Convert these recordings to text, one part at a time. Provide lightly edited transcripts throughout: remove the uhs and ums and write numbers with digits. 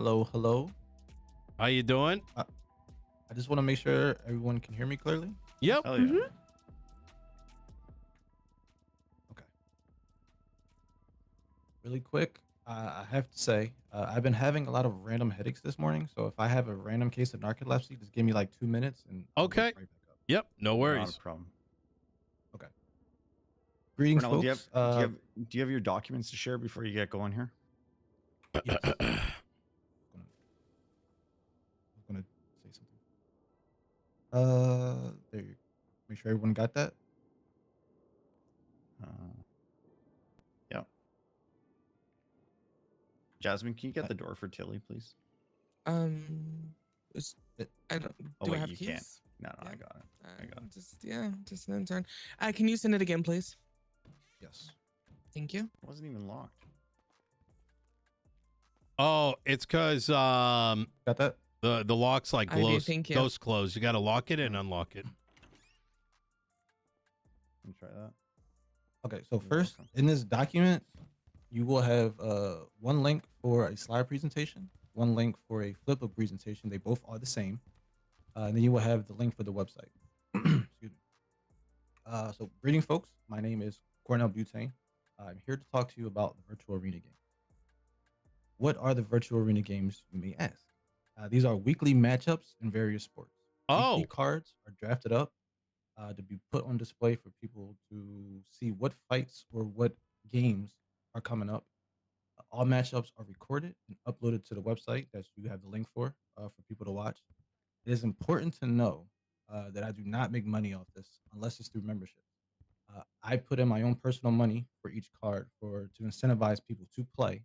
Hello, hello. How you doing? I, I just want to make sure everyone can hear me clearly. Yep. Hell yeah. Okay. Really quick, I have to say, I've been having a lot of random headaches this morning. So if I have a random case of narcolepsy, just give me like 2 minutes and I'll wake Okay. right back up. Yep. No Not a worries. problem. Okay. Greetings, Cornell, do you have folks. do you have your documents to share before you get going here? Yes. I'm gonna say something. There you. Make sure everyone got that. Yeah. Jasmine, can you Uh, get the door for Tilly, please? Is, It, I don't. Oh Do I wait, have you keys? can't. No, I Yeah. got it. I got it. Just an intern. Can you send it again, please? yes. Thank you. It wasn't even locked. Oh, it's because Got that? the lock's like I do. Thank you. ghost closed. You got to lock it and unlock it. Let me try that. Okay. So You're first, welcome. in this document, you will have one link for a slide presentation, one link for a flipbook presentation. They both are the same. And then you will have the link for the website. Excuse me. So, greeting, folks. My name is Cornell Butane. I'm here to talk to you about the virtual arena game. What are the virtual arena games, you may ask? These are weekly matchups in various sports. Weekly Oh, cards are drafted up to be put on display for people to see what fights or what games are coming up. All matchups are recorded and uploaded to the website that you have the link for people to watch. It is important to know that I do not make money off this unless it's through membership. I put in my own personal money for each card for to incentivize people to play.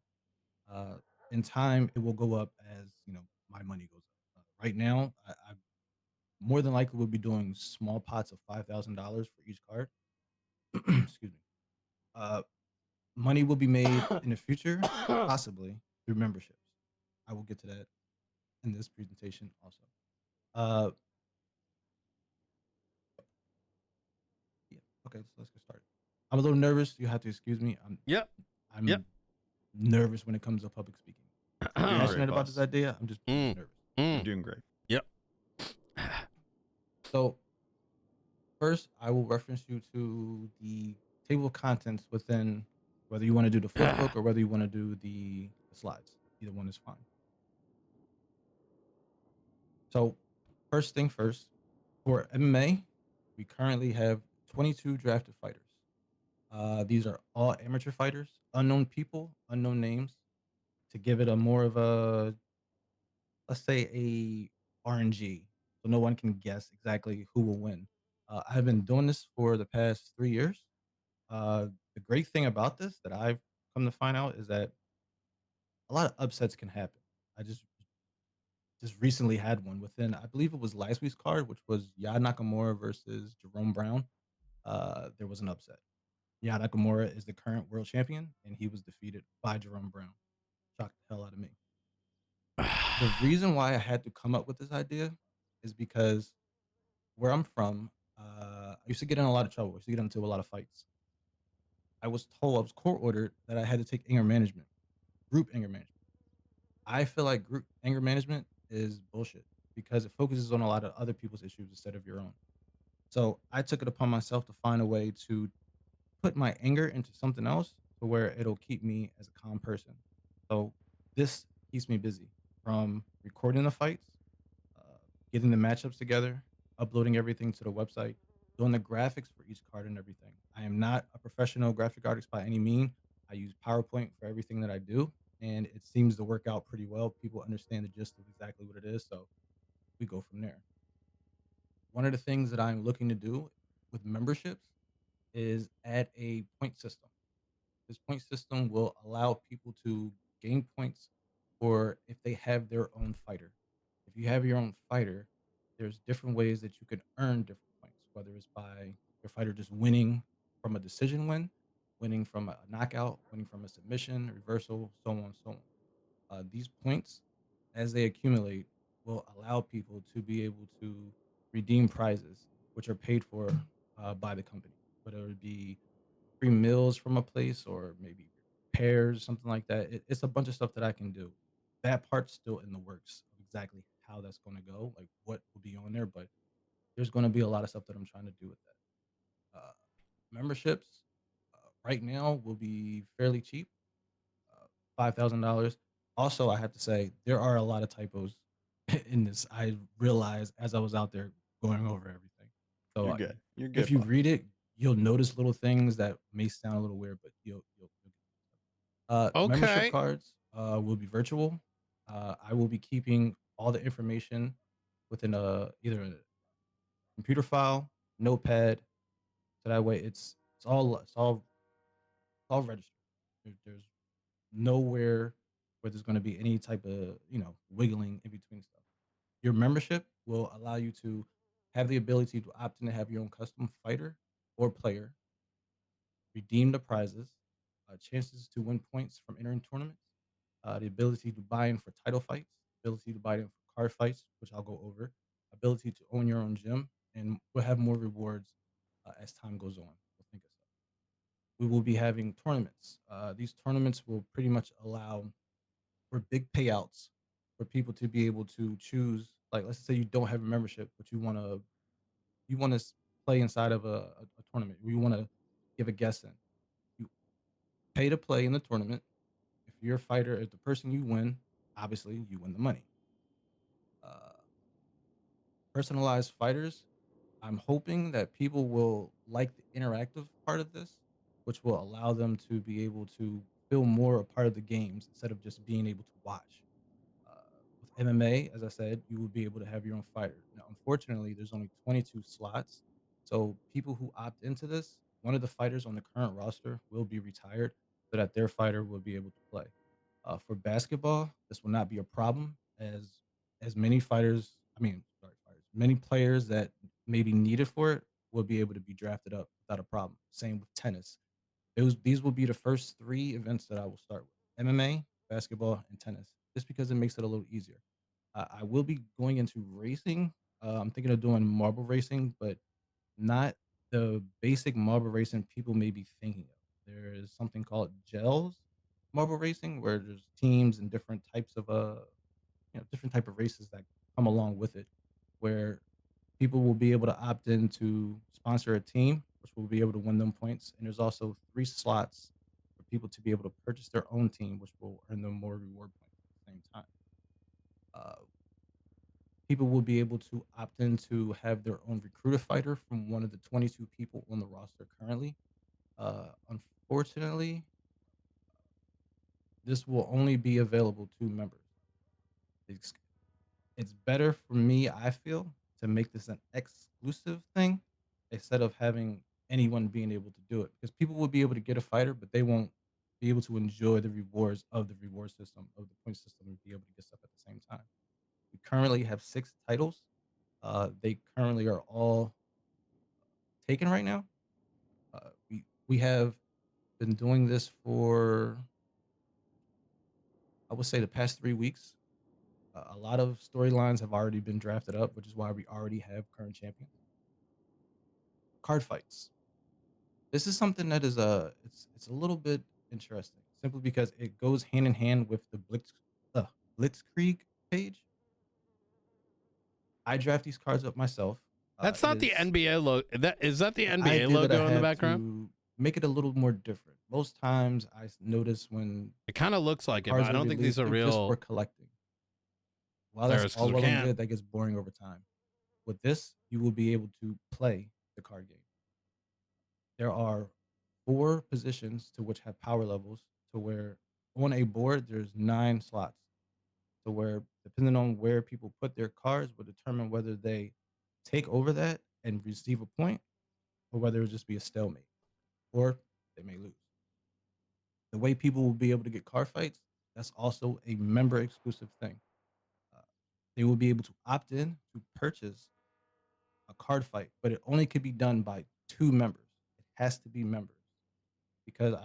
Uh, in time, it will go up as my money goes up. Right now, I more than likely will be doing small pots of $5,000 for each card. Excuse me. Uh, Money will be made in the future, possibly through memberships. I will get to that in this presentation also. Uh, yeah. Okay, so let's get started. I'm a little nervous. You have to excuse me. yep. I'm Yep. nervous when it comes to public speaking. I'm Doing great, passionate about this boss. idea. I'm just nervous. You're Mm. doing great. Yep. So first, I will reference you to the table of contents within whether you want to do the flip book or whether you want to do the slides. Either one is fine. So first thing first, for MMA, we currently have 22 drafted fighters. These are all amateur fighters, unknown people, unknown names, to give it a more of a, let's say, a RNG, so no one can guess exactly who will win. I've been doing this for the past 3 years. The great thing about this that I've come to find out is that a lot of upsets can happen. I just recently had one within, I believe it was last week's card, which was Ya Nakamura versus Jerome Brown. There was an upset. Ya Nakamura is the current world champion, and he was defeated by Jerome Brown. Shocked the hell out of me. The reason why I had to come up with this idea is because where I'm from, I used to get in a lot of trouble. I used to get into a lot of fights. I was told, I was court ordered that I had to take anger management, group anger management. I feel like group anger management is bullshit because it focuses on a lot of other people's issues instead of your own. So I took it upon myself to find a way to put my anger into something else to where it'll keep me as a calm person. So this keeps me busy from recording the fights, uh, getting the matchups together, uploading everything to the website, doing the graphics for each card and everything. I am not a professional graphic artist by any mean. I use PowerPoint for everything that I do, and it seems to work out pretty well. People understand the gist of exactly what it is, so we go from there. One of the things that I'm looking to do with memberships is add a point system. This point system will allow people to gain points for if they have their own fighter. If you have your own fighter, there's different ways that you can earn different points, whether it's by your fighter just winning from a decision win, winning from a knockout, winning from a submission, reversal, so on and so on. These points, as they accumulate, will allow people to be able to redeem prizes, which are paid for by the company, whether it be free meals from a place or maybe pairs, something like that. It's a bunch of stuff that I can do. that part's still in the works of exactly how that's going to go, like what will be on there. But there's going to be a lot of stuff that I'm trying to do with that. Memberships right now will be fairly cheap, $5,000. Also, I have to say there are a lot of typos in this. I realized as I was out there going over everything. So You're good. You're if good, you boss. read it, you'll notice little things that may sound a little weird, but membership Okay. cards will be virtual. I will be keeping all the information within either a computer file, notepad, so that way it's all registered. There's nowhere where there's going to be any type of wiggling in between stuff. Your membership will allow you to have the ability to opt in to have your own custom fighter or player, redeem the prizes, chances to win points from entering tournaments, the ability to buy in for title fights, ability to buy in for card fights, which I'll go over, ability to own your own gym, and we'll have more rewards as time goes on. We'll think of stuff. We will be having tournaments. These tournaments will pretty much allow for big payouts for people to be able to choose. Like, let's say you don't have a membership, but you want to play inside of a tournament. You want to give a guess in. You pay to play in the tournament. If your fighter is the person you win, obviously you win the money. Uh, Personalized fighters. I'm hoping that people will like the interactive part of this, which will allow them to be able to feel more a part of the games instead of just being able to watch. Uh, with MMA, as I said, you will be able to have your own fighter. Now, unfortunately, there's only 22 slots. So people who opt into this, one of the fighters on the current roster will be retired so that their fighter will be able to play. For basketball, this will not be a problem as many fighters, I mean, sorry, fighters, many players that may be needed for it will be able to be drafted up without a problem. Same with tennis. These will be the first three events that I will start with: MMA, basketball, and tennis, just because it makes it a little easier. I will be going into racing. I'm thinking of doing marble racing, but not the basic marble racing people may be thinking of. There is something called gels marble racing, where there's teams and different types of different type of races that come along with it, where people will be able to opt in to sponsor a team, which will be able to win them points. And there's also 3 slots for people to be able to purchase their own team, which will earn them more reward points at the same time. Uh, People will be able to opt in to have their own recruiter fighter from one of the 22 people on the roster currently. Unfortunately, this will only be available to members. It's, it's better for me, I feel, to make this an exclusive thing instead of having anyone being able to do it, because people will be able to get a fighter, but they won't be able to enjoy the rewards of the reward system, of the point system, and be able to get stuff at the same time. We currently have 6 titles. They currently are all taken right now. We have been doing this for, I would say, the past 3 weeks. A lot of storylines have already been drafted up, which is why we already have current champions. Card fights. This is something that is it's a little bit interesting, simply because it goes hand in hand with the Blitzkrieg page. I draft these cards up myself. That's It not the is NBA logo. That is that the the NBA idea that I logo in the have background? to make it a little more different. Most times I notice when It kind of looks like it, but cards I are don't think these released, are they're just for real collecting. While there that's is because all we well and can't. good, that gets boring over time. With this, you will be able to play the card game. There are 4 positions to which have power levels, to where on a board there's 9 slots. To where, depending on where people put their cards, will determine whether they take over that and receive a point, or whether it'll just be a stalemate, or they may lose. The way people will be able to get card fights, that's also a member exclusive thing. Uh, they will be able to opt in to purchase a card fight, but it only could be done by 2 members. It has to be members, because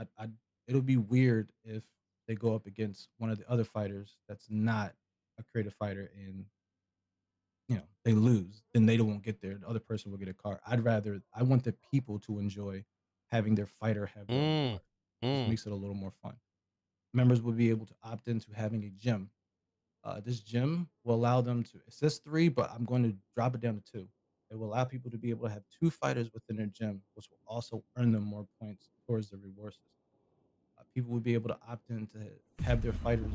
it'll be weird if they go up against one of the other fighters that's not a creative fighter, and they lose, then they don't get there. The other person will get a card. I want the people to enjoy having their fighter have their own Mm, card. Just mm. makes it a little more fun. Members will be able to opt into having a gym. This gym will allow them to. It says 3, but I'm going to drop it down to 2. It will allow people to be able to have 2 fighters within their gym, which will also earn them more points towards the reward system. People would be able to opt in to have their fighters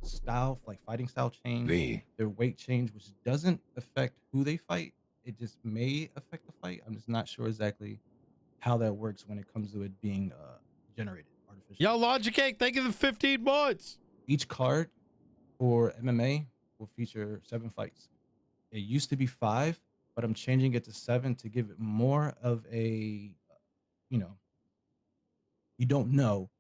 style, like fighting style change, their weight change, which doesn't affect who they fight. It just may affect the fight. I'm just not sure exactly how that works when it comes to it being generated Yo, artificially. Logic Cake, thank you for 15 months. Each card for MMA will feature 7 fights. It used to be 5, but I'm changing it to 7 to give it more of a, you know, you don't know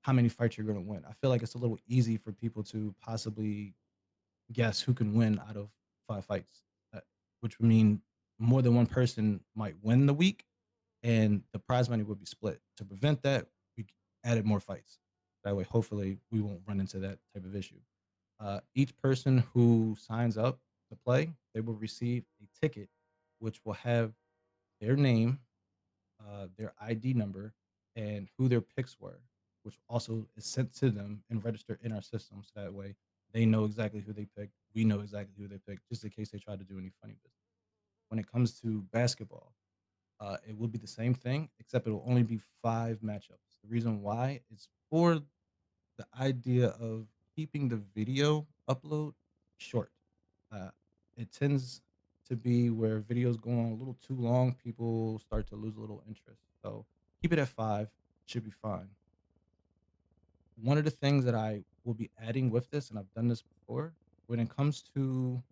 how many fights you're going to win. I feel like it's a little easy for people to possibly guess who can win out of 5 fights, which would mean more than one person might win the week, and the prize money would be split. To prevent that, we added more fights. That way, hopefully, we won't run into that type of issue. Each person who signs up to play, they will receive a ticket, which will have their name, their ID number, and who their picks were, which also is sent to them and registered in our system. So that way they know exactly who they picked. We know exactly who they picked, just in case they try to do any funny business. When it comes to basketball, it will be the same thing, except it will only be 5 matchups. The reason why is for the idea of keeping the video upload short. Uh, it tends to be where videos go on a little too long, people start to lose a little interest. So keep it at 5, should be fine. One of the things that I will be adding with this, and I've done this before, when it comes to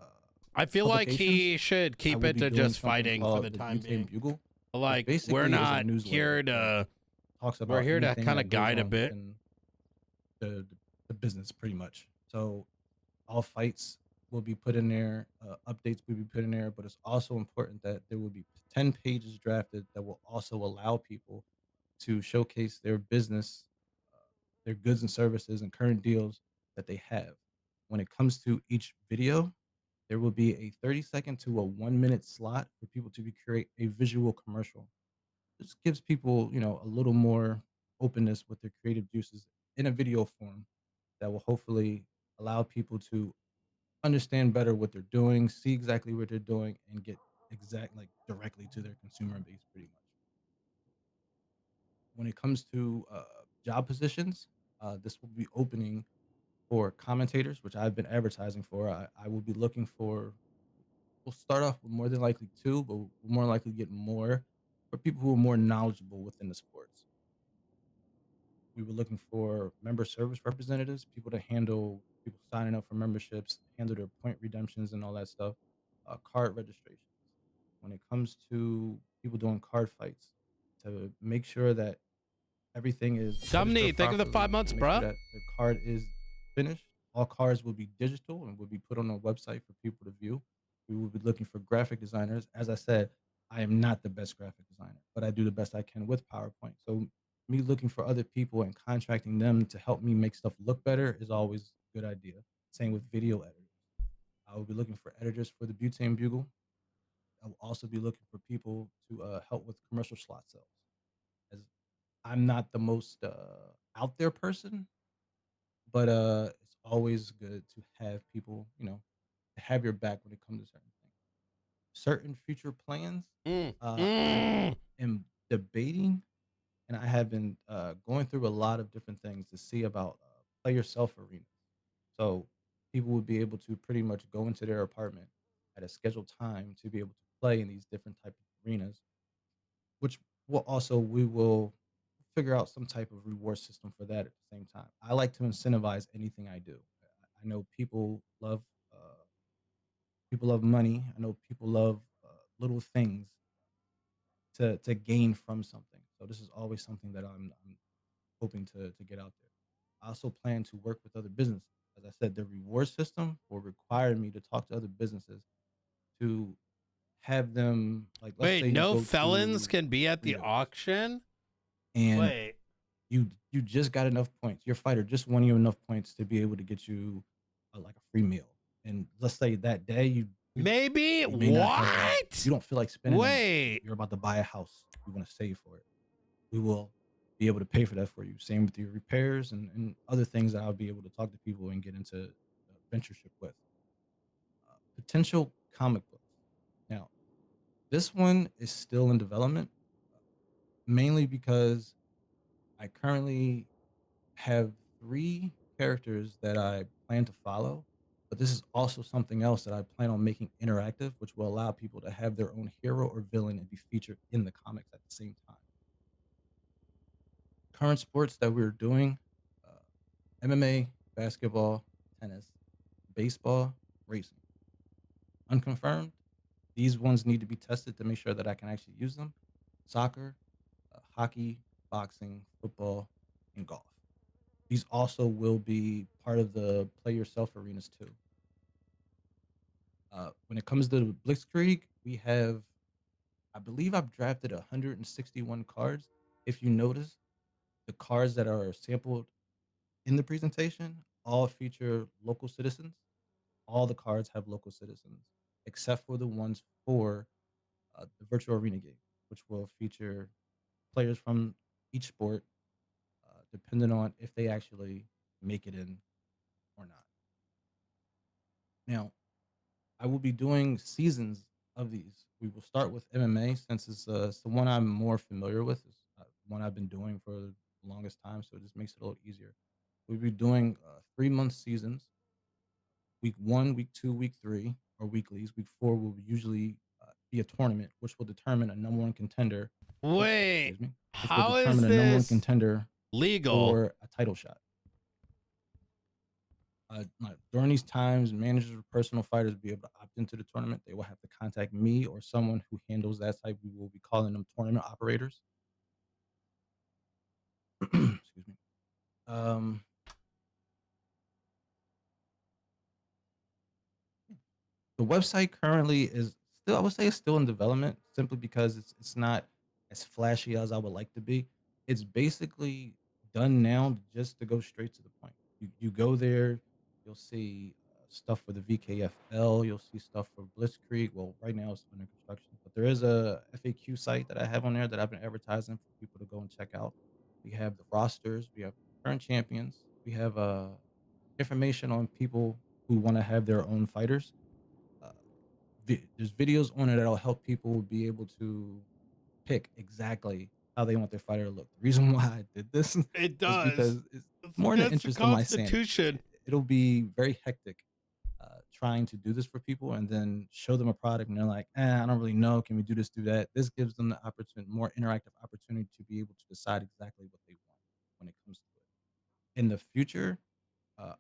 uh, I feel like publications, he should I keep will it be to doing just something fighting for the called the time Butane being. Bugle, which Like, we're basically is a not newsletter here that to, talks we're about here to anything kind that of goes guide a on bit. within the business pretty much. So all fights will be put in there, updates will be put in there, but it's also important that there will be 10 pages drafted that will also allow people to showcase their business, uh, their goods and services and current deals that they have. When it comes to each video, there will be a 30-second to a 1-minute slot for people to create a visual commercial. This gives people, a little more openness with their creative juices in a video form that will hopefully allow people to understand better what they're doing, see exactly what they're doing, and get directly to their consumer base pretty much. When it comes to job positions, this will be opening for commentators, which I've been advertising for. I will be looking for. We'll start off with more than likely 2, but we'll more likely get more for people who are more knowledgeable within the sports. We were looking for member service representatives, people to handle people signing up for memberships, handle their point redemptions and all that stuff, card registrations. When it comes to people doing card fights, to make sure that everything is Dumney, registered thank you for the 5 properly, months, to make sure bruh. that their card is finished. All cards will be digital and will be put on a website for people to view. We will be looking for graphic designers. As I said, I am not the best graphic designer, but I do the best I can with PowerPoint. So me looking for other people and contracting them to help me make stuff look better is always a good idea. Same with video editors. I will be looking for editors for the Butane Bugle. I will also be looking for people to help with commercial slot sales. As I'm not the most out there person, but it's always good to have people, to have your back when it comes to certain things. Certain future plans, Mm. I Mm. am debating, and I have been going through a lot of different things to see about play yourself arenas. So people would be able to pretty much go into their apartment at a scheduled time to be able to play in these different type of arenas, which will also we will figure out some type of reward system for that at the same time. I like to incentivize anything I do. I know people love money. I know people love little things to gain from something. So this is always something that I'm hoping to get out there. I also plan to work with other businesses. As I said, the reward system will require me to talk to other businesses to have them, like, let's Wait, say you no go felons to can be at the Fritos auction? and Wait. you just got enough points. Your fighter just won you enough points to be able to get you like a free meal. And let's say that day Maybe? you may not have you What? don't feel like spending the money. Wait. You're about to buy a house. You want to save for it. We will. be able to pay for that for you. Same with your repairs and other things that I'll be able to talk to people and get into ventureship with. Potential comic books. Now, this one is still in development, mainly because I currently have 3 characters that I plan to follow, but this is also something else that I plan on making interactive, which will allow people to have their own hero or villain and be featured in the comics at the same time. Current sports that we're doing, uh, MMA, basketball, tennis, baseball, racing. Unconfirmed, these ones need to be tested to make sure that I can actually use them. Soccer, hockey, boxing, football, and golf. These also will be part of the play yourself arenas too. When it comes to Blitzkrieg, we have, I believe I've drafted 161 cards. If you notice, the cards that are sampled in the presentation all feature local citizens. All the cards have local citizens, except for the ones for the virtual arena game, which will feature players from each sport, depending on if they actually make it in or not. Now, I will be doing seasons of these. We will start with MMA since it's the one I'm more familiar with. It's one I've been doing for the longest time, so it just makes it a little easier. We'll be doing 3 month seasons. Week 1, week 2, week 3 are weeklies. Week 4 will usually be a tournament, which will determine a number one contender. Oops, Wait, excuse me. Which will how is determine a number one this contender legal? for a title shot. During these times, managers or personal fighters will be able to opt into the tournament. They will have to contact me or someone who handles that type. We will be calling them tournament operators. Excuse me. Um, the website currently is still, I would say, it's still in development, simply because it's not as flashy as I would like to be. It's basically done now just to go straight to the point. You go there, you'll see stuff for the VKFL, you'll see stuff for Blitzkrieg. Well, right now it's under construction, but there is a FAQ site that I have on there that I've been advertising for people to go and check out. We have the rosters, we have current champions, we have information on people who want to have their own fighters. uh, there's videos on it that'll help people be able to pick exactly how they want their fighter to look. The reason why I did this It is does. because it's It's more in the against the interest of my sanity. Constitution. It'll be very hectic trying to do this for people and then show them a product and they're like, I don't really know. Can we do this, do that? This gives them the opportunity, more interactive opportunity to be able to decide exactly what they want when it comes to it. In the future,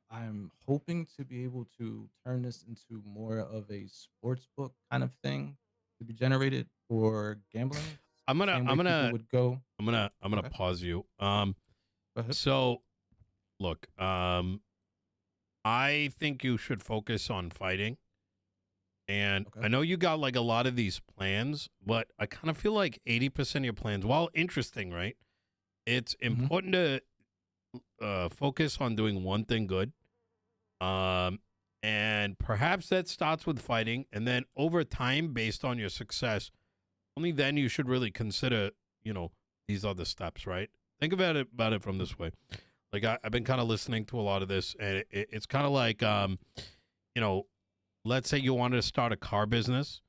I'm hoping to be able to turn this into more of a sports book kind of thing to be generated for gambling. I'm gonna Same I'm way people gonna would go. I'm gonna Okay, pause you. go ahead. So look, I think you should focus on fighting. And Okay. I know you got like a lot of these plans, but I kind of feel like 80% of your plans, while interesting, right? It's Hmm. important to focus on doing one thing good. Um, and perhaps that starts with fighting. And then over time, based on your success, only then you should really consider, these other steps, right? Think about it from this way. Like I've been kind of listening to a lot of this, and it's kind of like, let's say you wanted to start a car business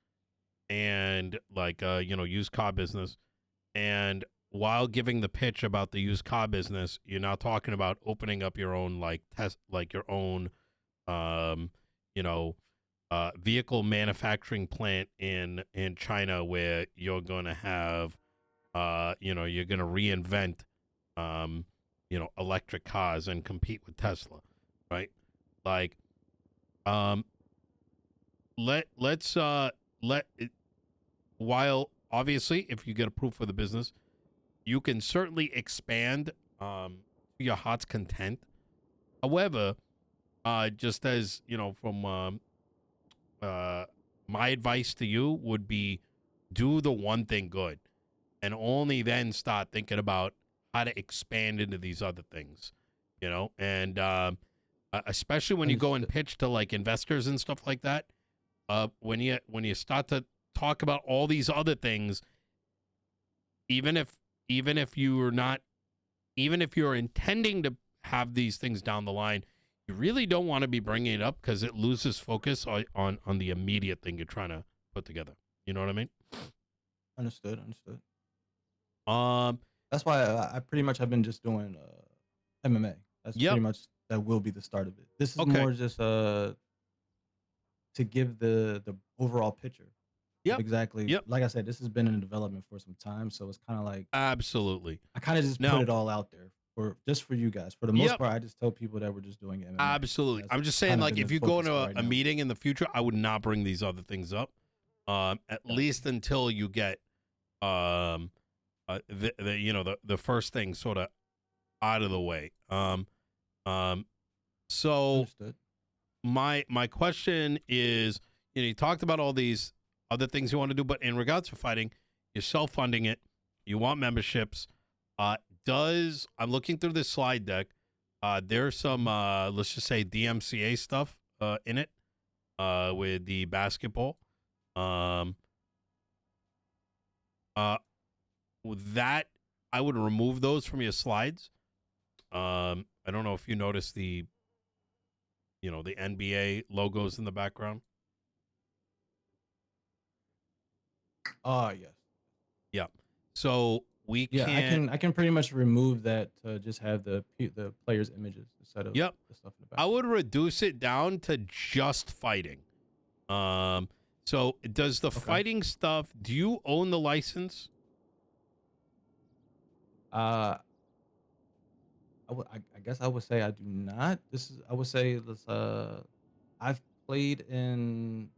and like, used car business. And while giving the pitch about the used car business, you're now talking about opening up your own like your own, um, you know, vehicle manufacturing plant in China where you're going to have, you're going to reinvent, um, electric cars and compete with Tesla, right? Like, um, let's let it, while obviously if you get approved for the business, you can certainly expand to your heart's content. However, just as from my advice to you would be do the one thing good and only then start thinking about how to expand into these other things, and especially when you go and Understood. pitch to like investors and stuff like that. When you start to talk about all these other things, even if you're not even if you're intending to have these things down the line, you really don't want to be bringing it up because it loses focus on the immediate thing you're trying to put together. You know what I mean? Understood. Understood. Um, That's why I pretty much have been just doing MMA. That's Yep. pretty much that will be the start of it. This is Okay. more just to give the overall picture of Yep. exactly. Yep. Like I said, this has been in development for some time, so it's kind of like Absolutely. I kind of just Now- put it all out there for you guys. For the most Yep. part, I just tell people that we're just doing MMA. Absolutely. That's I'm just saying, kinda like, been if the you go focus into for a, right a now. meeting in the future, I would not bring these other things up. At least until you get the first thing sort of out of the way. So Understood. my question is, you talked about all these other things you want to do, but in regards to fighting, you're self-funding it. You want memberships. I'm looking through this slide deck. There's some let's just say DMCA stuff in it with the basketball. With that, I would remove those from your slides. I don't know if you noticed the NBA logos in the background. Yes. Yeah. So we Yeah, can't. I can pretty much remove that to just have the players' images instead of Yep. the stuff in the I back. would reduce it down to just fighting. So does the fighting stuff? Do you own the license? I guess I would say I do not. I would say this. I've played in.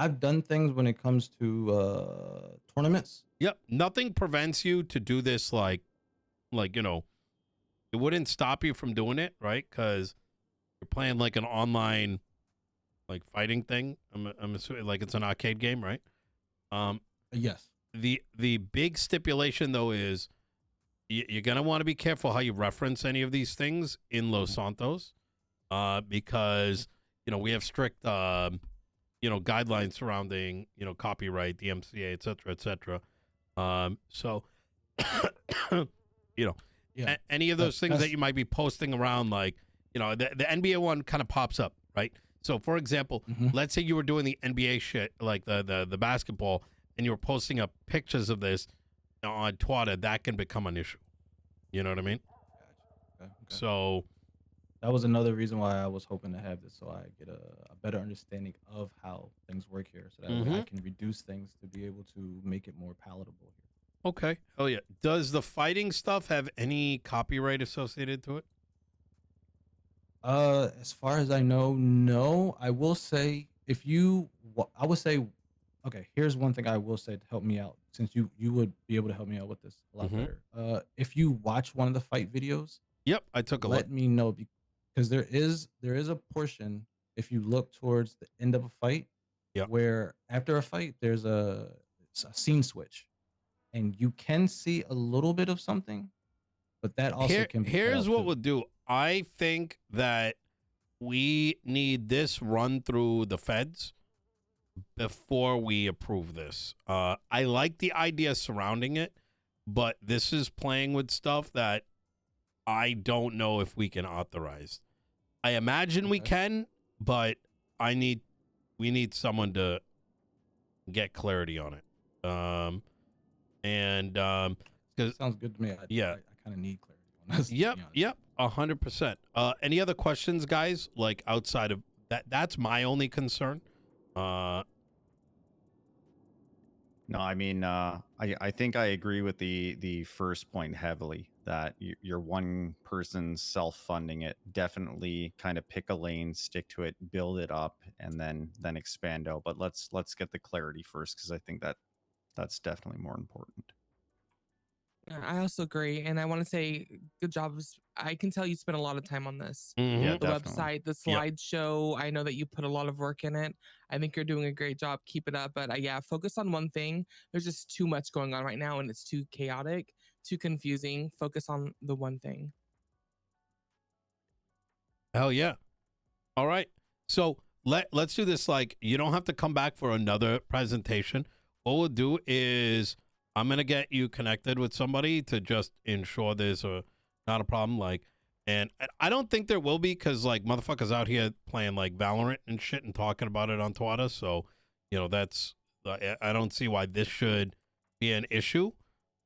I've done things when it comes to tournaments. Yep. Nothing prevents you to do this. Like it wouldn't stop you from doing it, right? Because you're playing like an online, like fighting thing. I'm assuming like it's an arcade game, right? Yes. The big stipulation though is you're gonna want to be careful how you reference any of these things in Los Santos, because we have strict guidelines surrounding copyright, DMCA, et cetera, et cetera. So Yeah. any of those things that that's- you might be posting around, like the NBA one kind of pops up, right? So for example, Mhm. let's say you were doing the NBA shit, like the basketball, and you were posting up pictures of this on Twitter, that can become an issue. You know what I mean? Okay. So That was another reason why I was hoping to have this, so I get a better understanding of how things work here, so that way I Mhm. can reduce things to be able to make it more palatable here. okay, hell yeah. Does the fighting stuff have any copyright associated to it? As far as I know, no. I will say I would say, okay. Here's one thing I will say to help me out, since you would be able to help me out with this a lot Mhm. better. If you watch one of the fight videos, Yep, I took a look. let me know because there is a portion if you look towards the end of a fight, Yep. where after a fight there's it's a scene switch, and you can see a little bit of something, but that also can be cut Here's out what too. we'll do. I think that we need this run through the feds before we approve this. I like the idea surrounding it, but this is playing with stuff that I don't know if we can authorize. I imagine we Okay. can, but we need someone to get clarity on it. Because Sounds good to me. Yeah. I kind of need clarity on this. to be honest. Yep, 100%. Any other questions, guys? Like outside of that, that's my only concern. No, I mean, I think I agree with the first point heavily, that you're one person self-funding it. Definitely kind of pick a lane, stick to it, build it up, and then expand out. But let's get the clarity first, because I think that's definitely more important. I also agree, and I want to say good job. I can tell you spent a lot of time on this. Mhm. Yeah, The definitely. website, the Yep. slideshow. I know that you put a lot of work in it. I think you're doing a great job. Keep it up. But yeah, focus on one thing. There's just too much going on right now, and it's too chaotic, too confusing. Focus on the one thing. Hell yeah. All right. So let's do this. Like, you don't have to come back for another presentation. What we'll do is I'm gonna get you connected with somebody to just ensure there's not a problem. Like, and I don't think there will be, because like motherfuckers out here playing like Valorant and shit and talking about it on Twitter. So, that's I don't see why this should be an issue.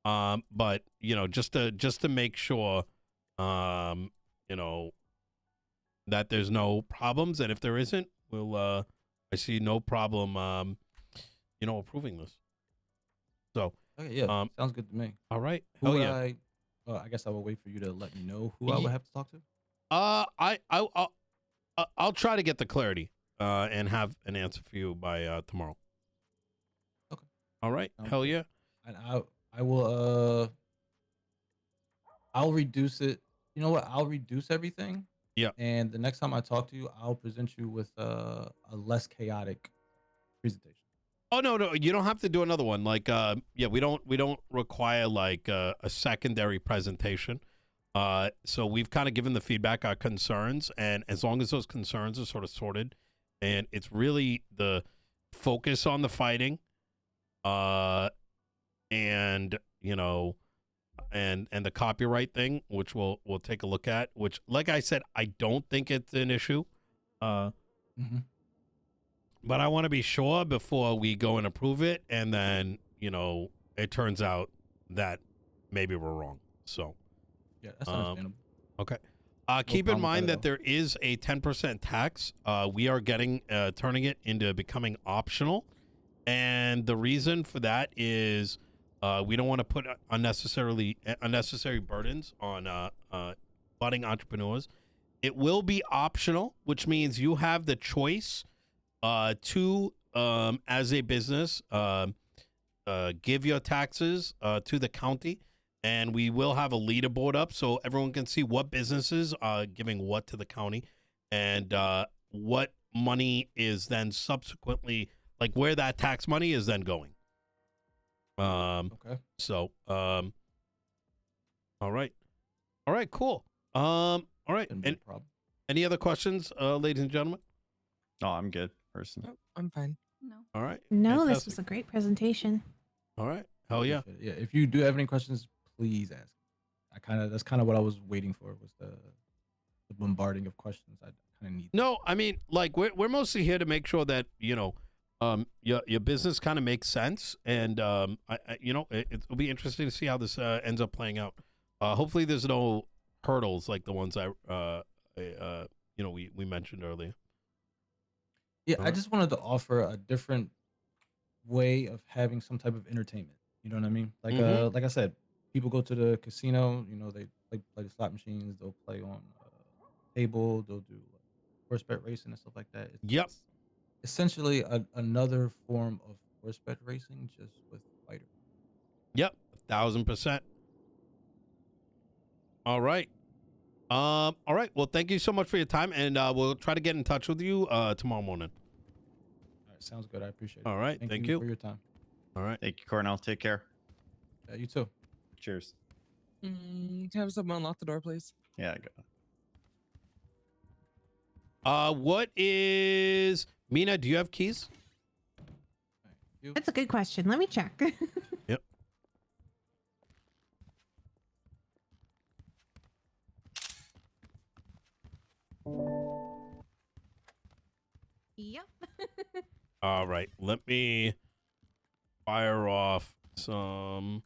But just to make sure, you know, that there's no problems, and if there isn't, we'll I see no problem approving this. So Okay, yeah, sounds good to me. all right, Who hell would yeah. I guess I will wait for you to let me know who I would have to talk to. I'll try to get the clarity and have an answer for you by tomorrow. Okay. All right, Sounds hell good. yeah. And I will I'll reduce it. You know what? I'll reduce everything. Yeah. And the next time I talk to you, I'll present you with a less chaotic presentation. Oh no, you don't have to do another one. Like we don't require like a secondary presentation. So we've kind of given the feedback, our concerns, and as long as those concerns are sort of sorted, and it's really the focus on the fighting, and and the copyright thing, which we'll take a look at. Which, like I said, I don't think it's an issue. Mm-hmm. But I want to be sure before we go and approve it, and then it turns out that maybe we're wrong. So Yeah, that's understandable. okay. Keep in mind that there is a 10% tax. We are turning it into becoming optional, and the reason for that is we don't want to put unnecessary burdens on budding entrepreneurs. It will be optional, which means you have the choice to as a business give your taxes to the county, and we will have a leaderboard up so everyone can see what businesses are giving what to the county, and what money is then subsequently, like where that tax money is then going. Okay. So all right, cool. All right, Shouldn't be and a problem. any other questions, ladies and gentlemen? No, I'm good, personally. Nope, I'm fine. No. All right. No, this fantastic. was a great presentation. All right. Hell yeah. Appreciate it. Yeah. If you do have any questions, please ask. That's kind of what I was waiting for, was the bombarding of questions. I kind of need. No, I mean, like we're mostly here to make sure that your business kind of makes sense, and it'll be interesting to see how this ends up playing out. Hopefully, there's no hurdles like the ones we mentioned earlier. Yeah, All I right. just wanted to offer a different way of having some type of entertainment. You know what I mean? Like I said, people go to the casino. They play the slot machines. They'll play on table. They'll do like horse bet racing and stuff like that. Yep. It's essentially another form of horse bet racing, just with fighters. Yep. 1,000%. All right. All right. Well, thank you so much for your time, and we'll try to get in touch with you tomorrow morning. All right, sounds good. I appreciate it. All right. Thank you for your time. All right. Thank you, Cornell. Take care. Yeah, you too. Cheers. Can I have someone unlock the door, please? Yeah, I got it. What is Mina? Do you have keys? Thank you. That's a good question. Let me check. Yep. Yep. All right. Let me fire off some